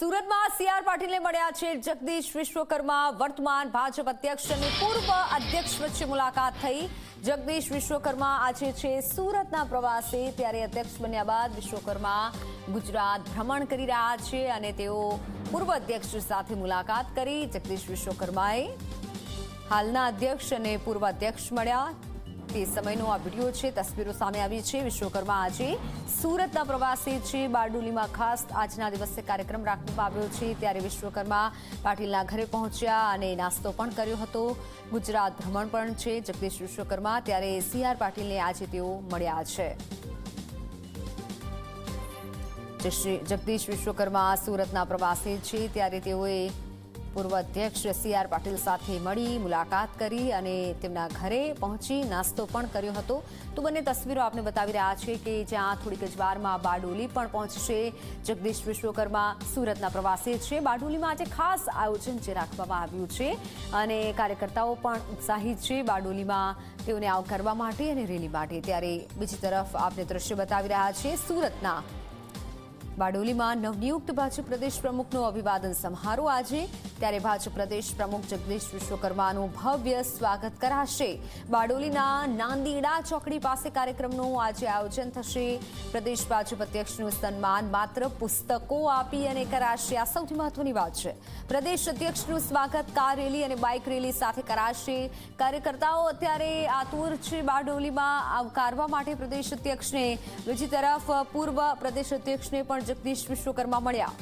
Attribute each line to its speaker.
Speaker 1: સુરતમાં સીઆર પાટીલને મળ્યા છે જગદીશ વિશ્વકર્મા. વર્તમાન ભાજપ અધ્યક્ષ અને પૂર્વ અધ્યક્ષ વચ્ચે મુલાકાત થઈ. જગદીશ વિશ્વકર્મા આજે છે સુરતના પ્રવાસે. ત્યારે અધ્યક્ષ બન્યા બાદ વિશ્વકર્મા ગુજરાત ભ્રમણ કરી રહ્યા છે અને તેઓ પૂર્વ અધ્યક્ષ સાથે મુલાકાત કરી. જગદીશ વિશ્વકર્માએ હાલના અધ્યક્ષ અને પૂર્વ અધ્યક્ષ મળ્યા તે સમયનો આ વિડીયો છે. તસવીરો સામે આવી છે. વિશ્વકર્મા આજે સુરતના પ્રવાસે છે. બારડોલીમાં ખાસ આજના દિવસે કાર્યક્રમ રાખવામાં આવ્યો છે. ત્યારે વિશ્વકર્મા પાટીલના ઘરે પહોંચ્યા અને નાસ્તો પણ કર્યો હતો. ગુજરાત ભ્રમણ પણ છે જગદીશ વિશ્વકર્મા. ત્યારે સીઆર પાટીલને આજે તેઓ મળ્યા છે. જગદીશ વિશ્વકર્મા સુરતના પ્રવાસે છે. ત્યારે તેઓએ પૂર્વ અધ્યક્ષ સીઆર પાટીલ સાથે મળી મુલાકાત કરી અને તેમના ઘરે પહોંચી નાસ્તો પણ કર્યો હતો. તો બંને તસવીરો આપને બતાવી રહ્યા છે કે જ્યાં થોડીક જ વારમાં બારડોલી પણ પહોંચશે. જગદીશ વિશ્વકર્મા સુરતના પ્રવાસે છે. બારડોલીમાં આજે ખાસ આયોજન જે રાખવામાં આવ્યું છે અને કાર્યકર્તાઓ પણ ઉત્સાહિત છે બારડોલીમાં તેઓને આવકારવા માટે અને રેલી માટે. ત્યારે બીજી તરફ આપને દ્રશ્ય બતાવી રહ્યા છે સુરતના બારડોલીમાં નવનિયુક્ત ભાજપ પ્રદેશ પ્રમુખનો અભિવાદન સમારોહ આજે. ત્યારે ભાજપ પ્રદેશ પ્રમુખ જગદીશ વિશ્વકર્માનું ભવ્ય સ્વાગત કરાશે. બારડોલીના નાંદીડા ચોકડી પાસે કાર્યક્રમનું આજે આયોજન થશે. પ્રદેશ ભાજપ અધ્યક્ષનું સન્માન માત્ર પુસ્તકો આપી અને કરાશે. આ સૌથી મહત્વની વાત છે. પ્રદેશ અધ્યક્ષનું સ્વાગત કાર રેલી અને બાઇક રેલી સાથે કરાશે. કાર્યકર્તાઓ અત્યારે આતુર છે બારડોલીમાં આવકારવા માટે પ્રદેશ અધ્યક્ષને. બીજી તરફ પૂર્વ પ્રદેશ અધ્યક્ષને પણ જગદીશ વિશ્વકર્મા મળ્યા.